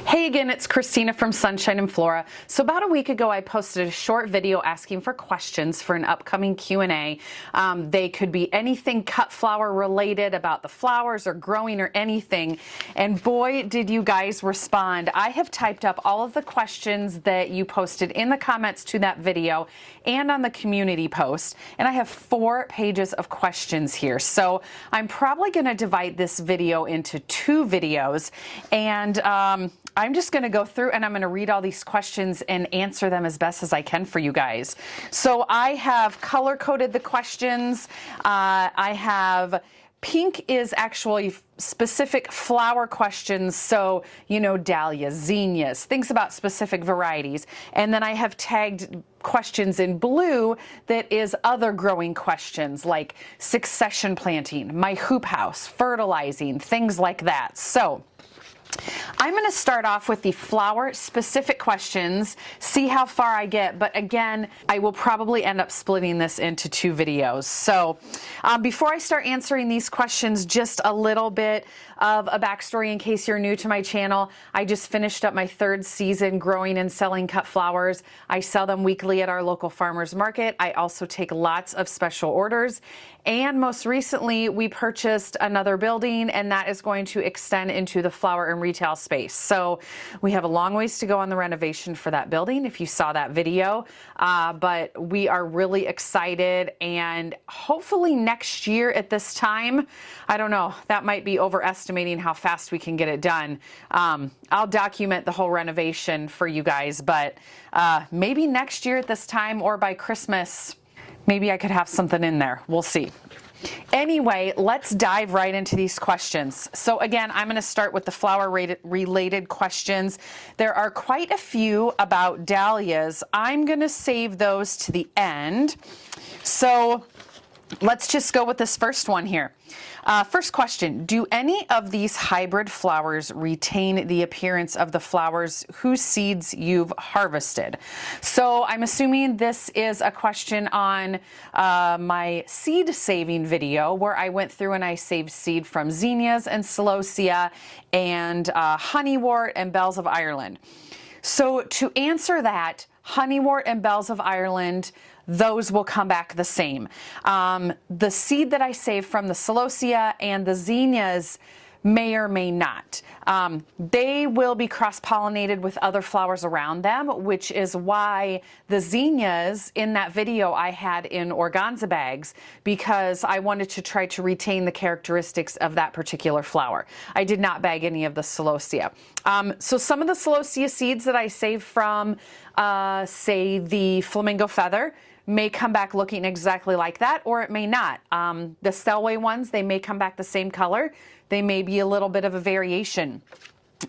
Hey again, it's Christina from Sunshine and Flora. So about a week ago, I posted a short video asking for questions for an upcoming Q&A. They could be anything cut flower related, about the flowers or growing or anything. And boy, did you guys respond. I have typed up all of the questions that you posted in the comments to that video and on the community post. And I have 4 pages of questions here. So I'm probably going to divide this video into 2 videos. And I'm just going to go through and I'm going to read all these questions and answer them as best as I can for you guys. So I have color coded the questions. I have pink is actually specific flower questions. So, you know, Dahlias, zinnias, things about specific varieties. And then I have tagged questions in blue that is other growing questions like succession planting, my hoop house, fertilizing, things like that. So I'm going to start off with the flower specific questions, see how far I get, but again, I will probably end up splitting this into 2 videos. So before I start answering these questions, just a little bit of a backstory in case you're new to my channel. I just finished up my 3rd season growing and selling cut flowers. I sell them weekly at our local farmers market. I also take lots of special orders. And most recently, we purchased another building, and that is going to extend into the flower and retail space. So we have a long ways to go on the renovation for that building, if you saw that video. But we are really excited, and hopefully next year at this time, I don't know, that might be overestimating how fast we can get it done. I'll document the whole renovation for you guys, but maybe next year at this time or by Christmas, maybe I could have something in there. We'll see. Anyway, let's dive right into these questions. So again, I'm going to start with the flower related questions. There are quite a few about dahlias. I'm going to save those to the end. So let's just go with this first one here. First question, do any of these hybrid flowers retain the appearance of the flowers whose seeds you've harvested? So I'm assuming this is a question on my seed saving video where I went through and I saved seed from zinnias and celosia and honeywort and bells of Ireland. So to answer that, honeywort and bells of Ireland, those will come back the same. The seed that I saved from the celosia and the zinnias may or may not. They will be cross-pollinated with other flowers around them, which is why the zinnias in that video I had in organza bags, because I wanted to try to retain the characteristics of that particular flower. I did not bag any of the celosia. So some of the celosia seeds that I saved from, say, the flamingo feather, may come back looking exactly like that, or it may not. The Selway ones, they may come back the same color. They may be a little bit of a variation.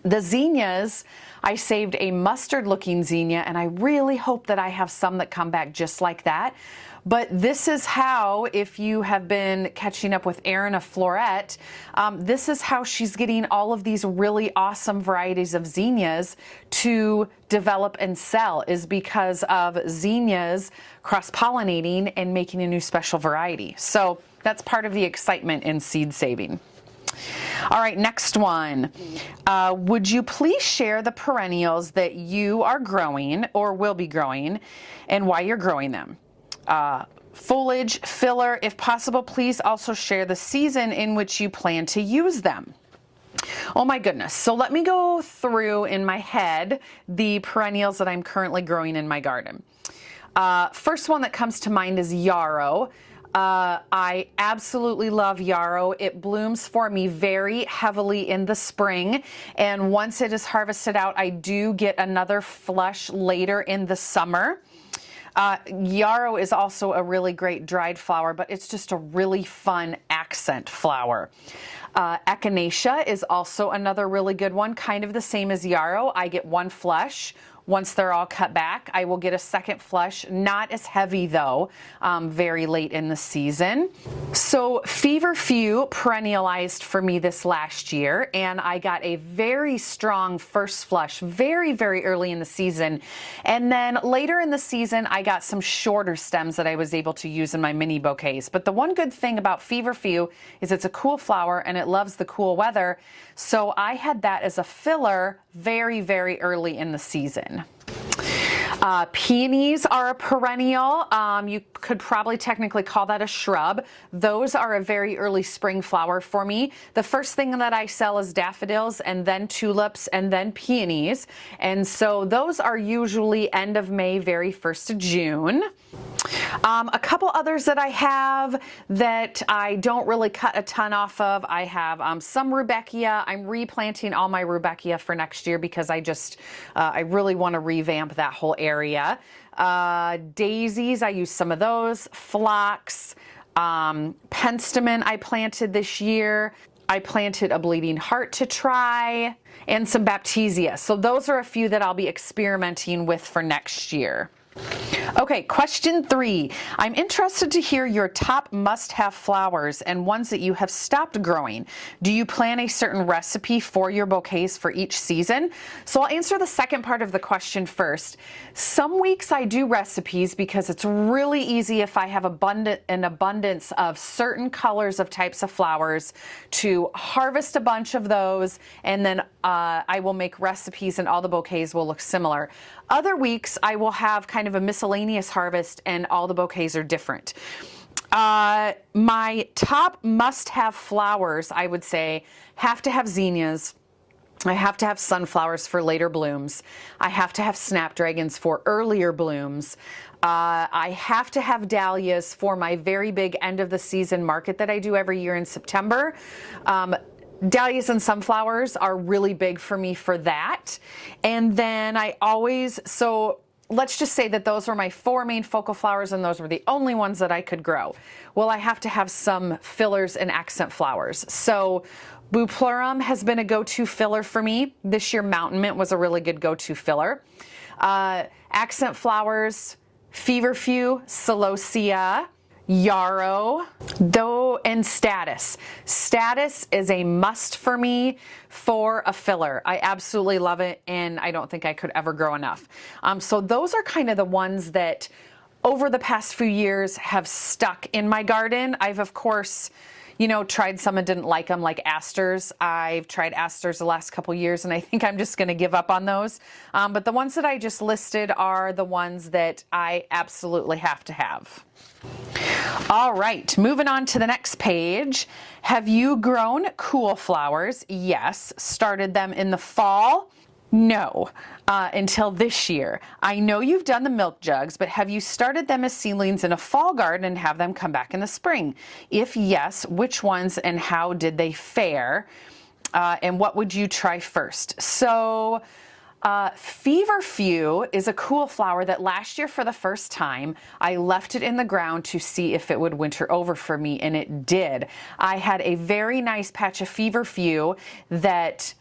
The zinnias, I saved a mustard looking zinnia, and I really hope that I have some that come back just like that. But this is how, if you have been catching up with Erin of Florette, this is how she's getting all of these really awesome varieties of zinnias to develop and sell, is because of zinnias cross-pollinating and making a new special variety. So that's part of the excitement in seed saving. All right, next one. Would you please share the perennials that you are growing or will be growing and why you're growing them? Foliage, filler, if possible, please also share the season in which you plan to use them. Oh my goodness. So let me go through in my head the perennials that I'm currently growing in my garden. First one that comes to mind is yarrow. I absolutely love yarrow. It blooms for me very heavily in the spring, and once it is harvested out, I do get another flush later in the summer. Yarrow is also a really great dried flower, but it's just a really fun accent flower. Echinacea is also another really good one, kind of the same as yarrow. I get 1 flush. Once they're all cut back, I will get a second flush, not as heavy though, very late in the season. So feverfew perennialized for me this last year, and I got a very strong first flush very, very early in the season. And then later in the season, I got some shorter stems that I was able to use in my mini bouquets. But the one good thing about feverfew is it's a cool flower and it loves the cool weather. So I had that as a filler very, very early in the season. Peonies are a perennial. You could probably technically call that a shrub. Those are a very early spring flower for me. The first thing that I sell is daffodils, and then tulips, and then peonies. And so those are usually end of May, very 1st of June. A couple others that I have that I don't really cut a ton off of. I have some rudbeckia. I'm replanting all my rudbeckia for next year because I really want to revamp that whole area. Daisies, I use some of those. Phlox, penstemon I planted this year. I planted a bleeding heart to try, and some baptisia. So those are a few that I'll be experimenting with for next year. Okay, question 3. I'm interested to hear your top must-have flowers and ones that you have stopped growing. Do you plan a certain recipe for your bouquets for each season? So I'll answer the second part of the question first. Some weeks I do recipes because it's really easy if I have an abundance of certain colors of types of flowers to harvest a bunch of those, and then I will make recipes and all the bouquets will look similar. Other weeks I will have kind of a miscellaneous harvest and all the bouquets are different. My top must-have flowers, I would say, have to have zinnias. I have to have sunflowers for later blooms. I have to have snapdragons for earlier blooms. I have to have dahlias for my very big end of the season market that I do every year in September. Dahlias and sunflowers are really big for me for that. And then so let's just say that those were my 4 main focal flowers and those were the only ones that I could grow. Well, I have to have some fillers and accent flowers. So Buplorum has been a go-to filler for me. This year Mountain Mint was a really good go-to filler. Accent flowers, feverfew, celosia, yarrow, and status. Status is a must for me for a filler. I absolutely love it, and I don't think I could ever grow enough. So those are kind of the ones that over the past few years have stuck in my garden. I've, of course, tried some and didn't like them, like asters. I've tried asters the last couple years, and I think I'm just going to give up on those. But the ones that I just listed are the ones that I absolutely have to have. All right, moving on to the next page. Have you grown cool flowers? Yes. Started them in the fall? No, until this year. I know you've done the milk jugs, but have you started them as seedlings in a fall garden and have them come back in the spring? If yes, which ones and how did they fare? And what would you try first? So feverfew is a cool flower that last year for the first time I left it in the ground to see if it would winter over for me, and it did. I had a very nice patch of feverfew that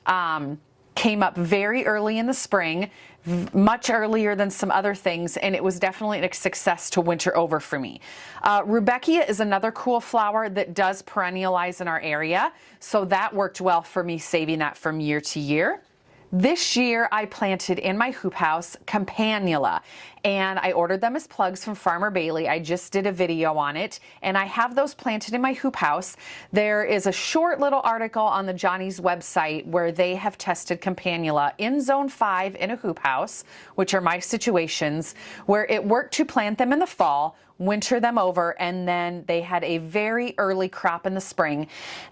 came up very early in the spring, much earlier than some other things, and it was definitely a success to winter over for me. Rudbeckia is another cool flower that does perennialize in our area, so that worked well for me, saving that from year to year. This year I planted in my hoop house Campanula, and I ordered them as plugs from Farmer Bailey. I just did a video on it, and I have those planted in my hoop house. There is a short little article on the Johnny's website where they have tested Campanula in zone 5 in a hoop house, which are my situations, where it worked to plant them in the fall, winter them over, and then they had a very early crop in the spring.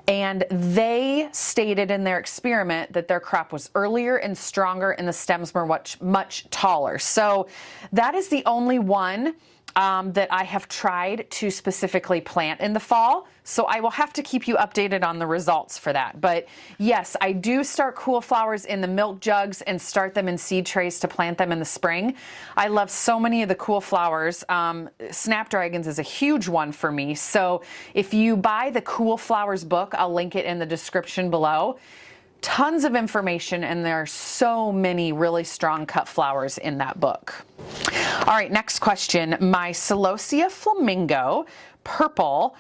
And they stated in their experiment that their crop was earlier and stronger and the stems were much taller. So that is the only one that I have tried to specifically plant in the fall. So I will have to keep you updated on the results for that. But yes, I do start cool flowers in the milk jugs and start them in seed trays to plant them in the spring. I love so many of the cool flowers. Snapdragons is a huge one for me. So if you buy the Cool Flowers book, I'll link it in the description below. Tons of information, and there are so many really strong cut flowers in that book. All right, next question. My celosia flamingo, purple,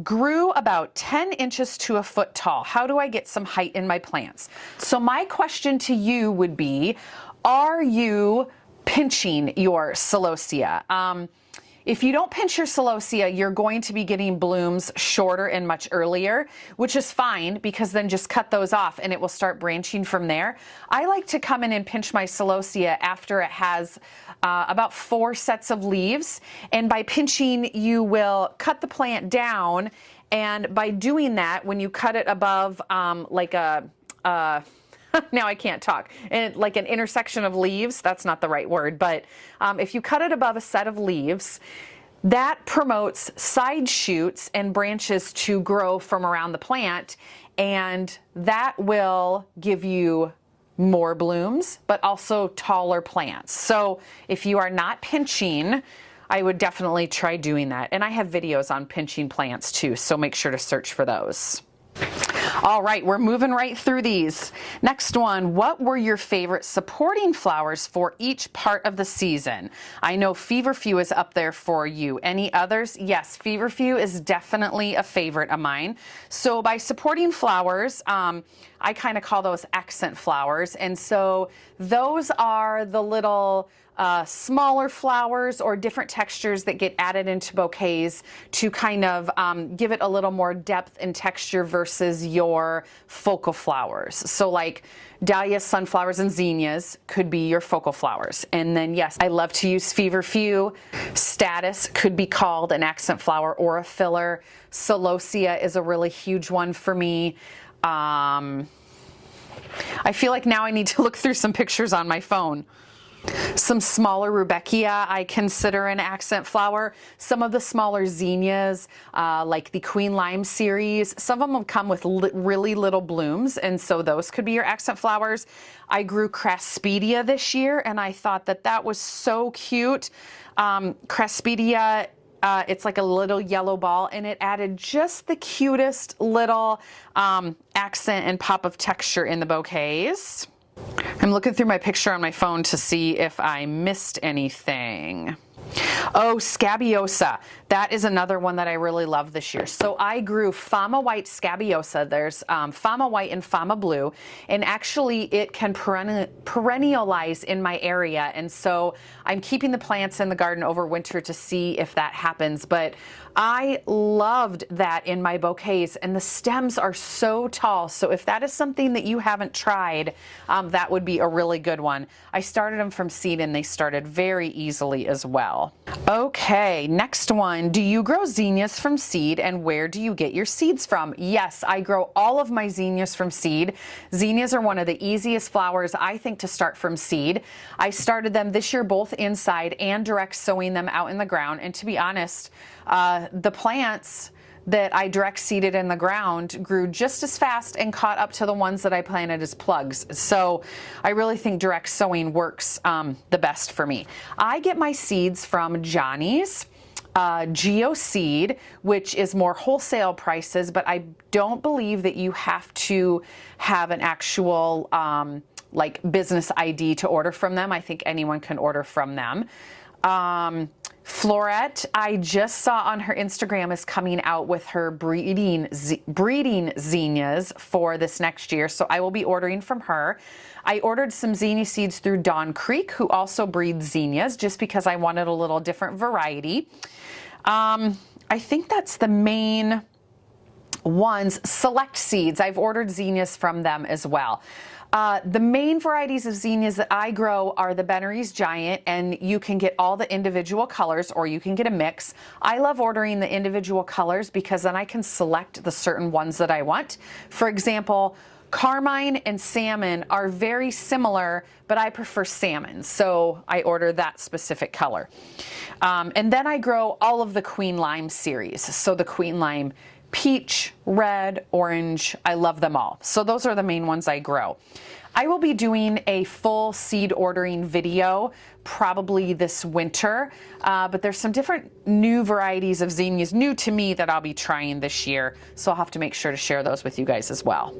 grew about 10 inches to a foot tall. How do I get some height in my plants? So my question to you would be, are you pinching your celosia? if you don't pinch your celosia, you're going to be getting blooms shorter and much earlier, which is fine because then just cut those off and it will start branching from there. I like to come in and pinch my celosia after it has about 4 sets of leaves. And by pinching, you will cut the plant down. And by doing that, when you cut it above like a now I can't talk, and like an intersection of leaves, that's not the right word, but if you cut it above a set of leaves, that promotes side shoots and branches to grow from around the plant, and that will give you more blooms, but also taller plants. So if you are not pinching, I would definitely try doing that. And I have videos on pinching plants too, so make sure to search for those. All right, we're moving right through these. Next one, what were your favorite supporting flowers for each part of the season? I know Feverfew is up there for you. Any others? Yes, Feverfew is definitely a favorite of mine. So by supporting flowers, I kind of call those accent flowers. And so those are the little smaller flowers or different textures that get added into bouquets to kind of give it a little more depth and texture versus your focal flowers. So like Dahlias, sunflowers, and zinnias could be your focal flowers. And then yes, I love to use Feverfew. Status could be called an accent flower or a filler. Celosia is a really huge one for me. I feel like now I need to look through some pictures on my phone. Some smaller Rudbeckia I consider an accent flower. Some of the smaller zinnias, like the Queen Lime series, some of them will come with really little blooms, and so those could be your accent flowers. I grew Craspedia this year, and I thought that that was so cute. Craspedia, it's like a little yellow ball, and it added just the cutest little accent and pop of texture in the bouquets. I'm looking through my picture on my phone to see if I missed anything. Oh, Scabiosa. That is another one that I really love this year. So I grew Fama White Scabiosa. There's Fama White and Fama Blue, and actually it can perennialize in my area. And so I'm keeping the plants in the garden over winter to see if that happens. But I loved that in my bouquets, and the stems are so tall. So if that is something that you haven't tried, that would be a really good one. I started them from seed and they started very easily as well. Okay, next one. Do you grow zinnias from seed, and where do you get your seeds from? Yes, I grow all of my zinnias from seed. Zinnias are one of the easiest flowers I think to start from seed. I started them this year both inside and direct sowing them out in the ground, and to be honest, the plants that I direct seeded in the ground grew just as fast and caught up to the ones that I planted as plugs. So I really think direct sowing works the best for me. I get my seeds from Johnny's Geo Seed, which is more wholesale prices, but I don't believe that you have to have an actual like business ID to order from them. I think anyone can order from them. Florette, I just saw on her Instagram, is coming out with her breeding zinnias for this next year, so I will be ordering from her. I ordered some zinnia seeds through Dawn Creek, who also breeds zinnias, just because I wanted a little different variety. I think that's the main ones. Select Seeds, I've ordered zinnias from them as well. The main varieties of zinnias that I grow are the Bennery's Giant, and you can get all the individual colors or you can get a mix. I love ordering the individual colors because then I can select the certain ones that I want. For example, Carmine and Salmon are very similar, but I prefer salmon, so I order that specific color. And then I grow all of the Queen Lime series. So the Queen Lime Peach, red, orange, I love them all. So those are the main ones I grow. I will be doing a full seed ordering video probably this winter, but there's some different new varieties of zinnias, new to me, that I'll be trying this year. So I'll have to make sure to share those with you guys as well.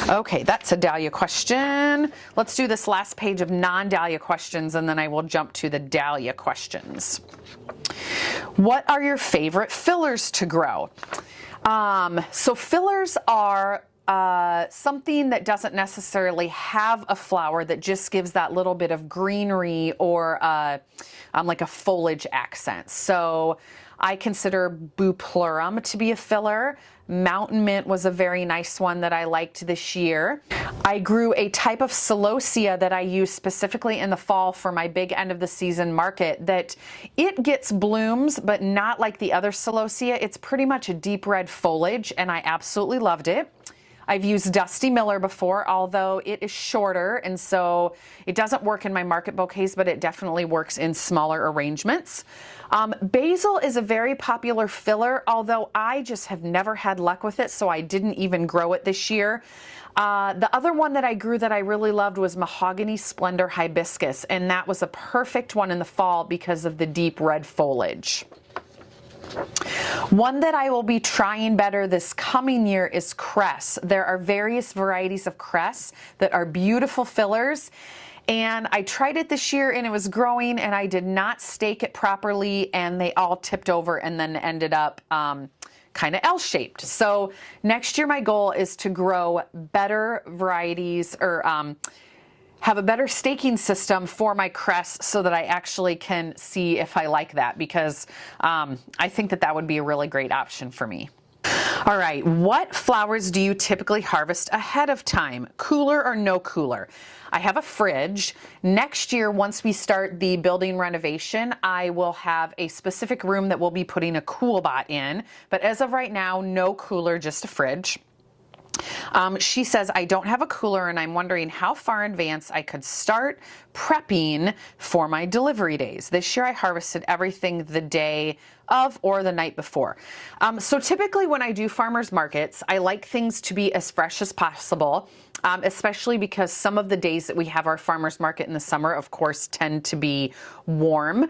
Okay, that's a Dahlia question. Let's do this last page of non-Dahlia questions, and then I will jump to the Dahlia questions. What are your favorite fillers to grow? So fillers are something that doesn't necessarily have a flower, that just gives that little bit of greenery or like a foliage accent. So I consider Bouquet to be a filler. Mountain Mint was a very nice one that I liked this year. I grew a type of celosia that I use specifically in the fall for my big end of the season market, that it gets blooms, but not like the other celosia. It's pretty much a deep red foliage, and I absolutely loved it. I've used Dusty Miller before, although it is shorter, and so it doesn't work in my market bouquets, but it definitely works in smaller arrangements. Basil is a very popular filler, although I just have never had luck with it, so I didn't even grow it this year. The other one that I grew that I really loved was Mahogany Splendor Hibiscus, and that was a perfect one in the fall because of the deep red foliage. One that I will be trying better this coming year is cress. There are various varieties of cress that are beautiful fillers, and I tried it this year and it was growing, and I did not stake it properly, and they all tipped over and then ended up kind of L-shaped. So next year my goal is to grow better varieties, or have a better staking system for my cress, so that I actually can see if I like that, because I think that that would be a really great option for me. All right, what flowers do you typically harvest ahead of time? Cooler or no cooler? I have a fridge. Next year, once we start the building renovation, I will have a specific room that we'll be putting a cool bot in. But as of right now, no cooler, just a fridge. She says, I don't have a cooler, and I'm wondering how far in advance I could start prepping for my delivery days. This year I harvested everything the day of or the night before. So typically when I do farmers markets, I like things to be as fresh as possible, especially because some of the days that we have our farmers market in the summer, of course, tend to be warm.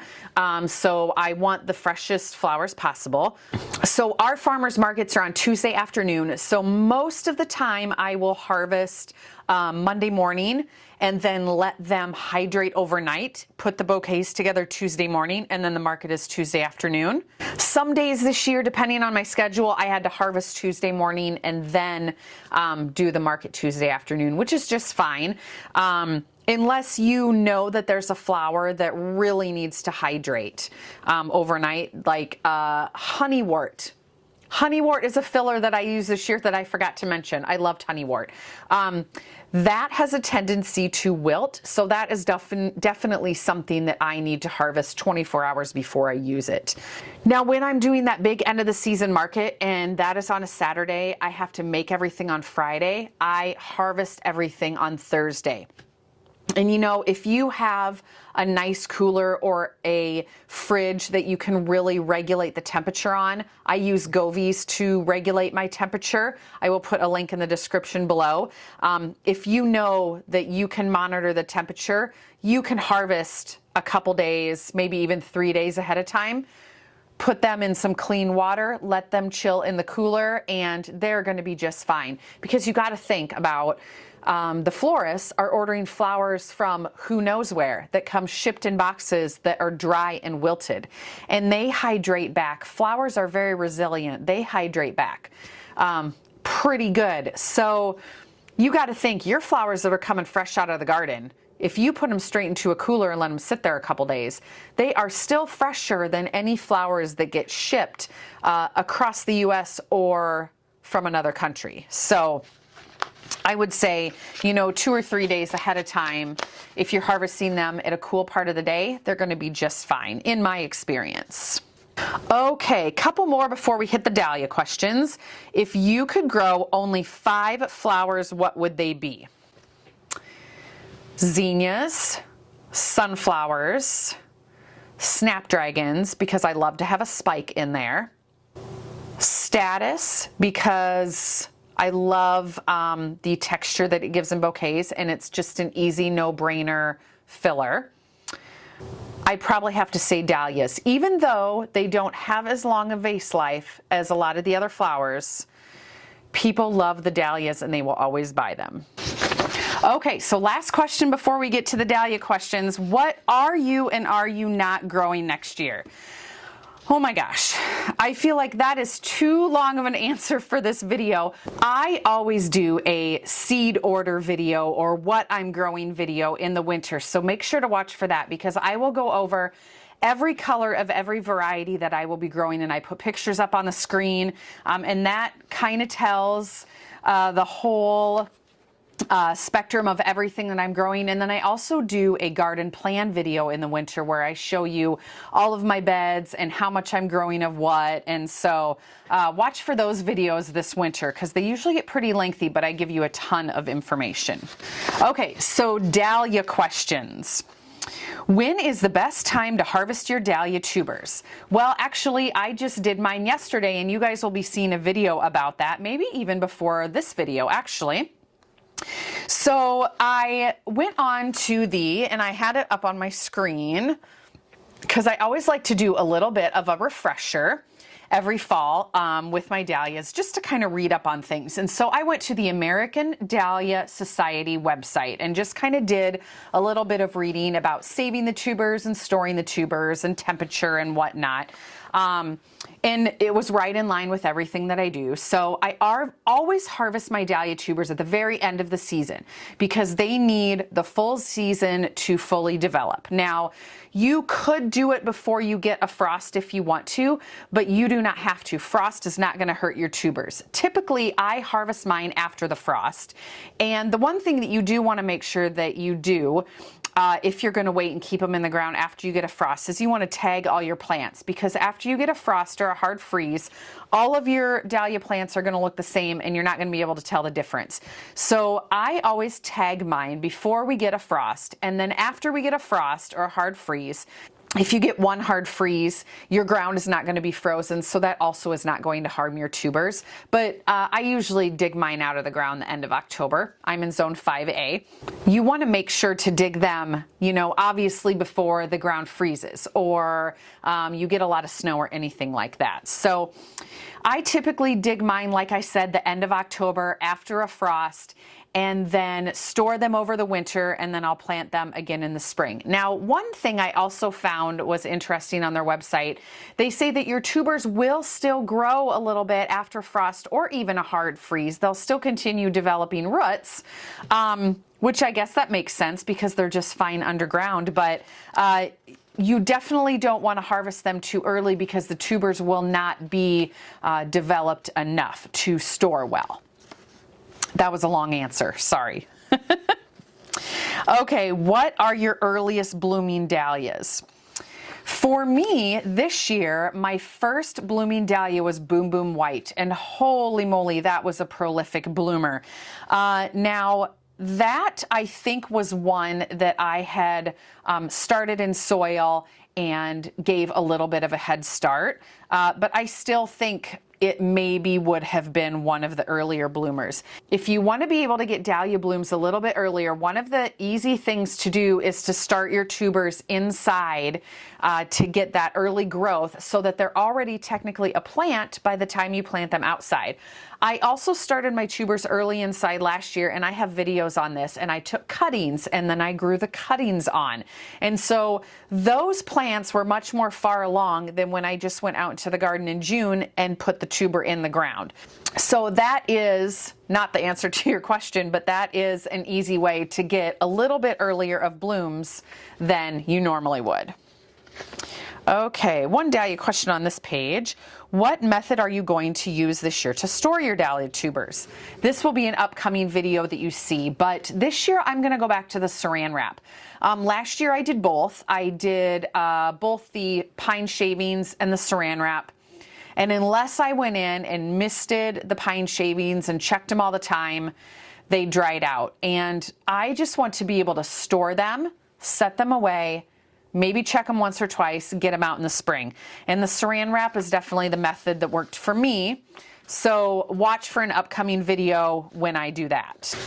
So I want the freshest flowers possible. So our farmers markets are on Tuesday afternoon. So most of the time I will harvest Monday morning and then let them hydrate overnight, put the bouquets together Tuesday morning, and then the market is Tuesday afternoon. Some days this year, depending on my schedule, I had to harvest Tuesday morning and then do the market Tuesday afternoon, which is just fine. Unless you know that there's a flower that really needs to hydrate overnight, like honeywort. Honeywort is a filler that I use this year that I forgot to mention. I loved honeywort. That has a tendency to wilt, so that is definitely something that I need to harvest 24 hours before I use it. Now, when I'm doing that big end of the season market, and that is on a Saturday, I have to make everything on Friday. I harvest everything on Thursday. And you know, if you have a nice cooler or a fridge that you can really regulate the temperature on, I use Govies to regulate my temperature. I will put a link in the description below. If you know that you can monitor the temperature, you can harvest a couple days, maybe even 3 days ahead of time. Put them in some clean water, let them chill in the cooler, and they're going to be just fine. Because you got to think about the florists are ordering flowers from who knows where that come shipped in boxes that are dry and wilted, and they hydrate back. Flowers are very resilient. They hydrate back pretty good. So you got to think, your flowers that are coming fresh out of the garden, if you put them straight into a cooler and let them sit there a couple days, they are still fresher than any flowers that get shipped across the US or from another country. So I would say, you know, 2 or 3 days ahead of time, if you're harvesting them at a cool part of the day, they're going to be just fine, in my experience. Okay, couple more before we hit the dahlia questions. If you could grow only 5 flowers, what would they be? Zinnias, sunflowers, snapdragons, because I love to have a spike in there. Status, because I love the texture that it gives in bouquets, and it's just an easy, no-brainer filler. I'd probably have to say dahlias. Even though they don't have as long a vase life as a lot of the other flowers, people love the dahlias and they will always buy them. Okay, so last question before we get to the dahlia questions. What are you and are you not growing next year? Oh my gosh, I feel like that is too long of an answer for this video. I always do a seed order video or what I'm growing video in the winter, so make sure to watch for that because I will go over every color of every variety that I will be growing, and I put pictures up on the screen, and that kind of tells the whole spectrum of everything that I'm growing. And then I also do a garden plan video in the winter where I show you all of my beds and how much I'm growing of what. And so watch for those videos this winter because they usually get pretty lengthy, but I give you a ton of information. Okay, so dahlia questions. When is the best time to harvest your dahlia tubers? Well, actually, I just did mine yesterday, and you guys will be seeing a video about that, maybe even before this video, actually. So I went on to and I had it up on my screen because I always like to do a little bit of a refresher every fall with my dahlias just to kind of read up on things. And so I went to the American Dahlia Society website and just kind of did a little bit of reading about saving the tubers and storing the tubers and temperature and whatnot. And it was right in line with everything that I do. So I always harvest my dahlia tubers at the very end of the season because they need the full season to fully develop. Now, you could do it before you get a frost if you want to, but you do not have to. Frost is not going to hurt your tubers. Typically, I harvest mine after the frost. And the one thing that you do want to make sure that you do if you're going to wait and keep them in the ground after you get a frost is you want to tag all your plants, because after you get a frost or a hard freeze, all of your dahlia plants are going to look the same and you're not going to be able to tell the difference. So I always tag mine before we get a frost, and then after we get a frost or a hard freeze. If you get one hard freeze, your ground is not going to be frozen, so that also is not going to harm your tubers. But I usually dig mine out of the ground the end of October. I'm in zone 5A. You want to make sure to dig them, obviously before the ground freezes or you get a lot of snow or anything like that. So I typically dig mine, like I said, the end of October after a frost, and then store them over the winter, and then I'll plant them again in the spring. Now, one thing I also found was interesting on their website, they say that your tubers will still grow a little bit after frost or even a hard freeze. They'll still continue developing roots, which I guess that makes sense because they're just fine underground, but you definitely don't want to harvest them too early because the tubers will not be developed enough to store well. That was a long answer, sorry. Okay, what are your earliest blooming dahlias? For me, this year, my first blooming dahlia was Boom Boom White, and holy moly, that was a prolific bloomer. Now, that I think was one that I had started in soil and gave a little bit of a head start, but I still think it maybe would have been one of the earlier bloomers. If you want to be able to get dahlia blooms a little bit earlier, one of the easy things to do is to start your tubers inside to get that early growth so that they're already technically a plant by the time you plant them outside. I also started my tubers early inside last year, and I have videos on this, and I took cuttings and then I grew the cuttings on. And so those plants were much more far along than when I just went out into the garden in June and put the tuber in the ground. So that is not the answer to your question, but that is an easy way to get a little bit earlier of blooms than you normally would. Okay, one dahlia question on this page. What method are you going to use this year to store your dahlia tubers? This will be an upcoming video that you see, but this year I'm going to go back to the saran wrap. Last year I did both. I did both the pine shavings and the saran wrap. And unless I went in and misted the pine shavings and checked them all the time, they dried out. And I just want to be able to store them, set them away, maybe check them once or twice, get them out in the spring. And the saran wrap is definitely the method that worked for me. So watch for an upcoming video when I do that.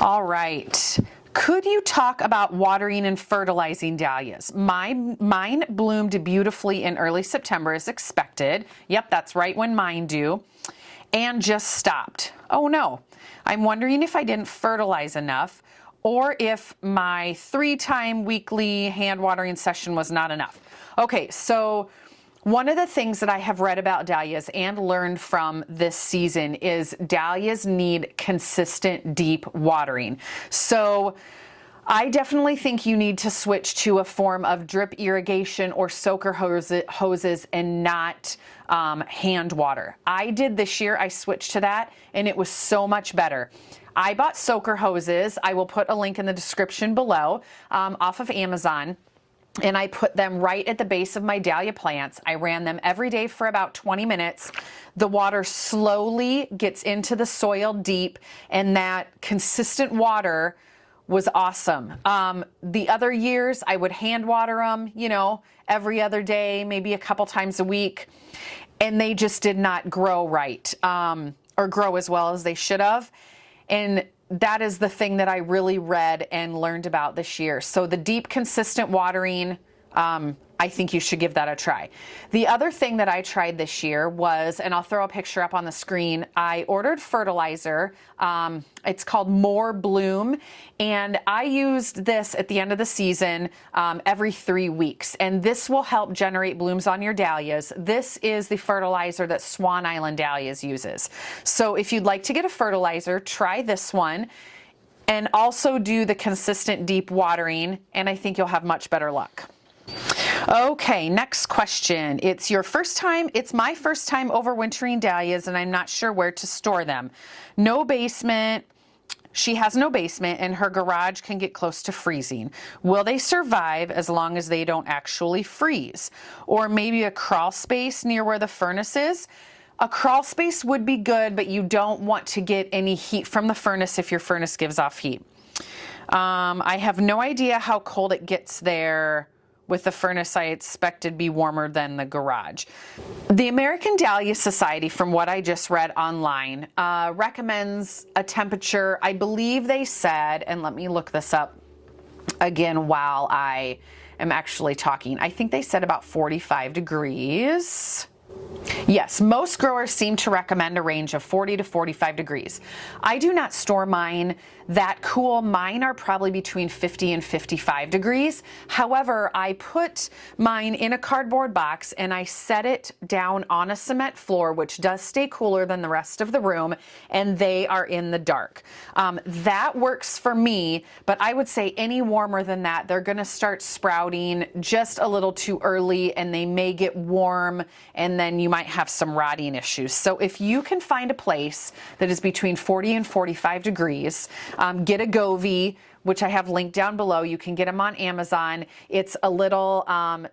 All right. Could you talk about watering and fertilizing dahlias? Mine bloomed beautifully in early September as expected. Yep, that's right when mine do. And just stopped. Oh no. I'm wondering if I didn't fertilize enough, or if my 3-time weekly hand watering session was not enough. Okay, so One of the things that I have read about dahlias and learned from this season is dahlias need consistent deep watering. So I definitely think you need to switch to a form of drip irrigation or soaker hoses and not hand water. I did this year, I switched to that, and it was so much better. I bought soaker hoses. I will put a link in the description below off of Amazon. And I put them right at the base of my dahlia plants. I ran them every day for about 20 minutes. The water slowly gets into the soil deep, and that consistent water was awesome. The other years I would hand water them, you know, every other day, maybe a couple times a week, and they just did not grow right or grow as well as they should have. And that is the thing that I really read and learned about this year. So the deep, consistent watering, I think you should give that a try. The other thing that I tried this year was, and I'll throw a picture up on the screen, I ordered fertilizer. It's called More Bloom, and I used this at the end of the season every 3 weeks, and this will help generate blooms on your dahlias. This is the fertilizer that Swan Island Dahlias uses. So if you'd like to get a fertilizer, try this one and also do the consistent deep watering, and I think you'll have much better luck. Okay, next question. It's my first time overwintering dahlias, and I'm not sure where to store them. No basement. She has no basement, and her garage can get close to freezing. Will they survive as long as they don't actually freeze? Or maybe a crawl space near where the furnace is? A crawl space would be good, but you don't want to get any heat from the furnace if your furnace gives off heat. I have no idea how cold it gets there. With the furnace, I expect it'd be warmer than the garage. The American Dahlia Society, from what I just read online, recommends a temperature, I believe they said, and let me look this up again while I am actually talking. I think they said about 45 degrees. Yes, most growers seem to recommend a range of 40 to 45 degrees. I do not store mine that cool. Mine are probably between 50 and 55 degrees. However, I put mine in a cardboard box and I set it down on a cement floor, which does stay cooler than the rest of the room, and they are in the dark. That works for me, but I would say any warmer than that, they're going to start sprouting just a little too early, and they may get warm, and then you might have some rotting issues. So if you can find a place that is between 40 and 45 degrees, get a Govee, which I have linked down below. You can get them on Amazon. It's a little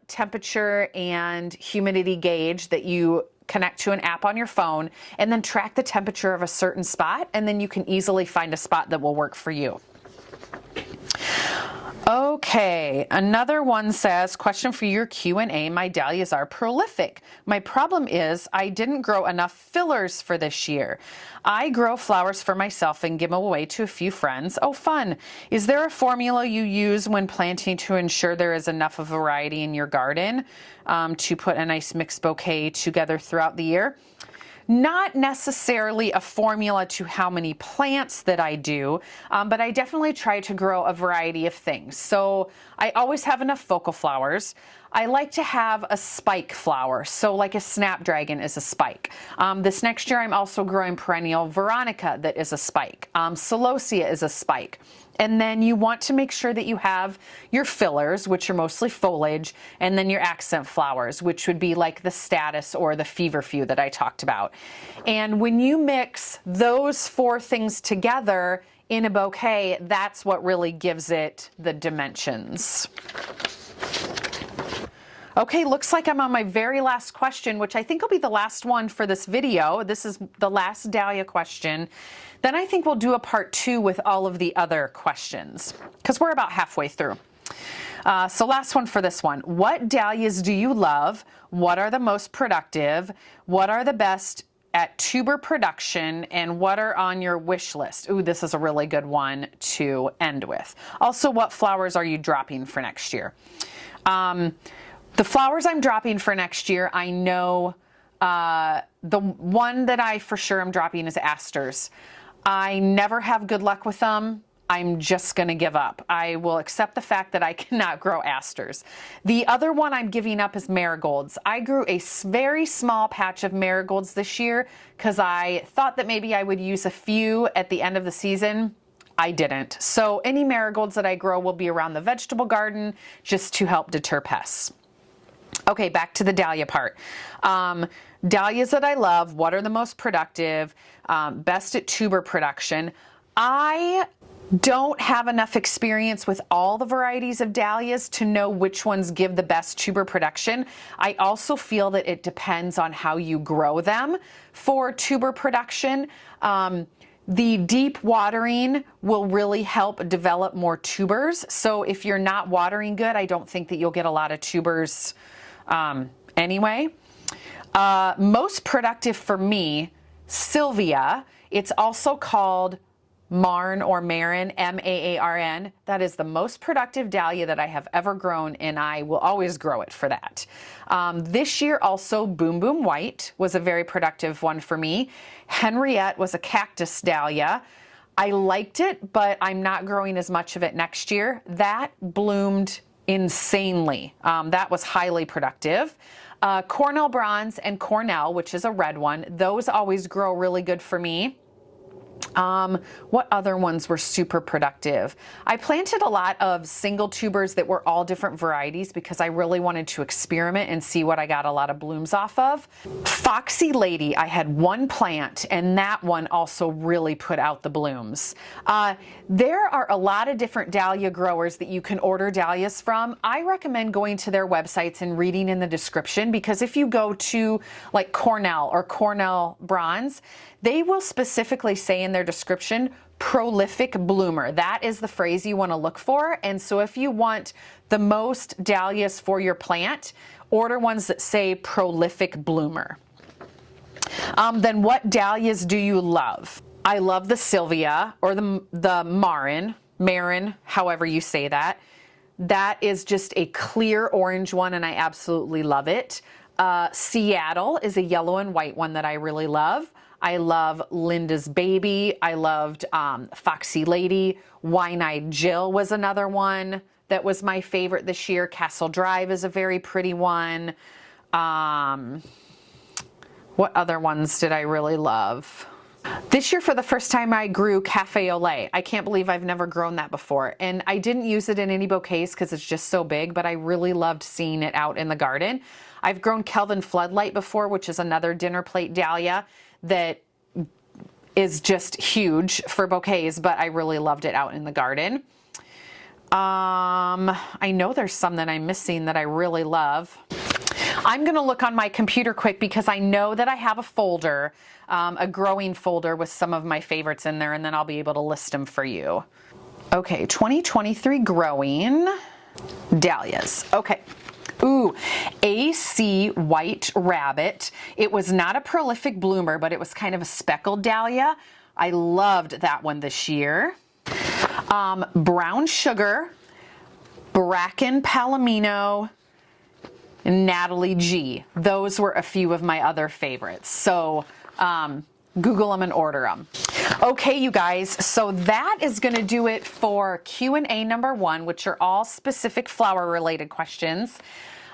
temperature and humidity gauge that you connect to an app on your phone, and then track the temperature of a certain spot, and then you can easily find a spot that will work for you. Okay, another one says, question for your Q&A, my dahlias are prolific. My problem is I didn't grow enough fillers for this year. I grow flowers for myself and give them away to a few friends. Oh, fun. Is there a formula you use when planting to ensure there is enough of variety in your garden to put a nice mixed bouquet together throughout the year? Not necessarily a formula to how many plants that I do, but I definitely try to grow a variety of things. So I always have enough focal flowers. I like to have a spike flower, so like a snapdragon is a spike. This next year I'm also growing perennial veronica that is a spike. Celosia is a spike. And then you want to make sure that you have your fillers, which are mostly foliage, and then your accent flowers, which would be like the status or the feverfew that I talked about. And when you mix those four things together in a bouquet, that's what really gives it the dimensions. Okay, looks like I'm on my very last question, which I think will be the last one for this video. This is the last dahlia question. Then I think we'll do a part 2 with all of the other questions, because we're about halfway through. So last one for this one. What dahlias do you love? What are the most productive? What are the best at tuber production? And what are on your wish list? Ooh, this is a really good one to end with. Also, what flowers are you dropping for next year? The flowers I'm dropping for next year, I know the one that I for sure am dropping is asters. I never have good luck with them. I'm just going to give up. I will accept the fact that I cannot grow asters. The other one I'm giving up is marigolds. I grew a very small patch of marigolds this year because I thought that maybe I would use a few at the end of the season. I didn't. So any marigolds that I grow will be around the vegetable garden just to help deter pests. Okay, back to the dahlia part. Dahlias that I love, what are the most productive, best at tuber production. I don't have enough experience with all the varieties of dahlias to know which ones give the best tuber production. I also feel that it depends on how you grow them for tuber production. The deep watering will really help develop more tubers. So if you're not watering good, I don't think that you'll get a lot of tubers anyway. Most productive for me, Sylvia. It's also called Marn or Marin, M-A-A-R-N. That is the most productive dahlia that I have ever grown, and I will always grow it for that. This year also, Boom Boom White was a very productive one for me. Henriette was a cactus dahlia. I liked it, but I'm not growing as much of it next year. That bloomed insanely. That was highly productive. Cornell Bronze and Cornell, which is a red one, those always grow really good for me. What other ones were super productive? I planted a lot of single tubers that were all different varieties because I really wanted to experiment and see what I got a lot of blooms off of. Foxy Lady, I had one plant, and that one also really put out the blooms. There are a lot of different dahlia growers that you can order dahlias from. I recommend going to their websites and reading in the description, because if you go to like Cornell or Cornell Bronze, they will specifically say in their description, prolific bloomer. That is the phrase you want to look for. And so if you want the most dahlias for your plant, order ones that say prolific bloomer. Then what dahlias do you love? I love the Sylvia, or the Marin, however you say that. That is just a clear orange one, and I absolutely love it. Seattle is a yellow and white one that I really love. I love Linda's Baby. I loved Foxy Lady. Wine-Eyed Jill was another one that was my favorite this year. Castle Drive is a very pretty one. What other ones did I really love? This year, for the first time, I grew Cafe au Lait. I can't believe I've never grown that before. And I didn't use it in any bouquets because it's just so big, but I really loved seeing it out in the garden. I've grown Kelvin Floodlight before, which is another dinner plate dahlia that is just huge for bouquets, but I really loved it out in the garden. I know there's some that I'm missing that I really love. I'm going to look on my computer quick because I know that I have a folder, a growing folder with some of my favorites in there, and then I'll be able to list them for you. Okay, 2023 growing dahlias. Okay. Ooh, AC White Rabbit. It was not a prolific bloomer, but it was kind of a speckled dahlia. I loved that one this year. Brown Sugar, Bracken Palomino, and Natalie G. Those were a few of my other favorites. So Google them and order them. Okay, you guys, so that is going to do it for Q&A number 1, which are all specific flower related questions.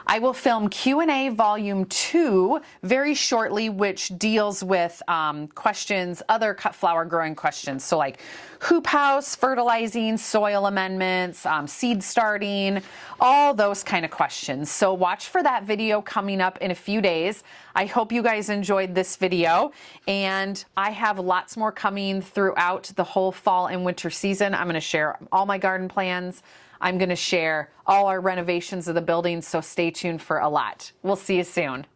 I will film Q&A volume 2 very shortly, which deals with questions, other cut flower growing questions. So like hoop house, fertilizing, soil amendments, seed starting, all those kind of questions. So watch for that video coming up in a few days. I hope you guys enjoyed this video, and I have lots more coming throughout the whole fall and winter season. I'm going to share all my garden plans. I'm going to share all our renovations of the building, so stay tuned for a lot. We'll see you soon.